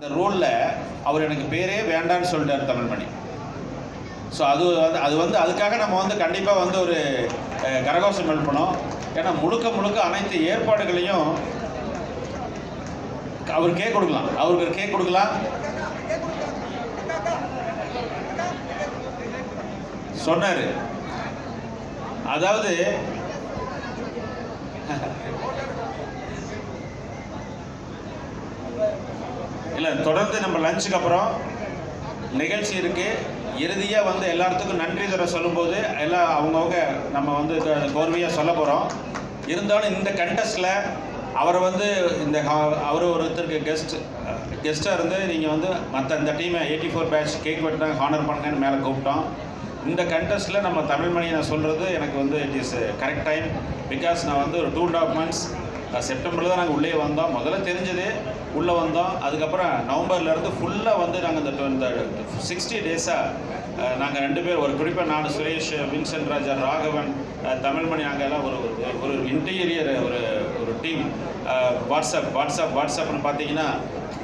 இந்த ரோலில் அவர் எனக்கு பேரே வேண்டான்னு சொல்லிட்டார் தமிழ்மணி. ஸோ அதுக்காக நம்ம கண்டிப்பாக ஒரு கரகோஷம் எழுப்பணும். ஏன்னா முழுக்க அனைத்து ஏற்பாடுகளையும் அவருக்கே கொடுக்கலாம், அவருக்கு கேக் கொடுக்கலாம். சொன்னார், அதாவது இல்லை தொடர்ந்து நம்ம லஞ்சுக்கு அப்புறம் நிகழ்ச்சி இருக்குது. இறுதியாக எல்லாத்துக்கும் நன்றி தர சொல்லும்போது எல்லாம் அவங்கவுங்க நம்ம கோர்வையாக சொல்ல போகிறோம். இருந்தாலும் இந்த கண்டெஸ்ட்டில் அவரை அவர் ஒருத்தருக்கு கெஸ்ட்டாக இருந்து நீங்கள் மற்ற இந்த டீமை 84 பேட்ச் கேக் வெட்டினாங்க ஹானர் பண்ணுங்கன்னு மேலே கூப்பிட்டோம். இந்த கண்டெஸ்ட்டில் நம்ம தமிழ்மணி நான் சொல்கிறது எனக்கு it is correct time. Because நான் ஒரு 2.5 months செப்டம்பரில் தான் நாங்கள் உள்ளே வந்தோம். முதல்ல தெரிஞ்சது உள்ளே வந்தோம். அதுக்கப்புறம் நவம்பர்லேருந்து ஃபுல்லாக நாங்கள் இந்த 60 டேஸாக நாங்கள் 2 பேர், ஒரு குறிப்பாக நான், சுரேஷ், வின்சென்ட் ராஜா, ராகவன், தமிழ்மணி, நாங்கள் எல்லாம் ஒரு இன்டீரியர் ஒரு டீம். வாட்ஸ்அப்னு பார்த்தீங்கன்னா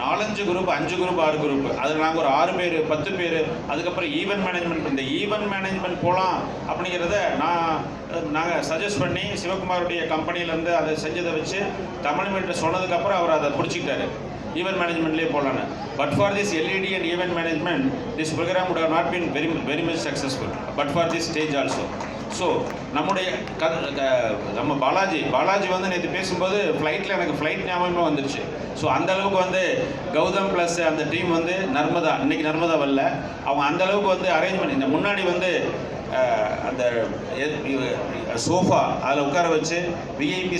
4-5 குரூப், 5 குரூப், 6 குரூப். அதில் நாங்கள் ஒரு 6 பேர், 10 பேர். அதுக்கப்புறம் ஈவெண்ட் மேனேஜ்மெண்ட், இந்த ஈவெண்ட் மேனேஜ்மெண்ட் போகலாம் அப்படிங்கிறத நாங்கள் சஜஸ்ட் பண்ணி சிவகுமாருடைய கம்பெனியிலேருந்து அதை செஞ்சதை வச்சு தமிழ்மணிட்ட சொன்னதுக்கப்புறம் அவர் அதை பிடிச்சிக்கிட்டாரு, ஈவெண்ட் மேனேஜ்மெண்ட்லேயே போகலான்னு. But for this LED and event management this programme would have not been very much successful, but for this stage also. So நம்ம பாலாஜி நேற்று பேசும்போது ஃப்ளைட்டில் எனக்கு ஃப்ளைட் ஞாபகமாக வந்துருச்சு. ஸோ அந்தளவுக்கு கௌதம் ப்ளஸ் அந்த டீம் நர்மதா, இன்றைக்கி நர்மதா வரல, அவங்க அந்தளவுக்கு அரேஞ்ச் பண்ணி இந்த முன்னாடி அந்த சோஃபா அதில் உட்கார வச்சு விஐபி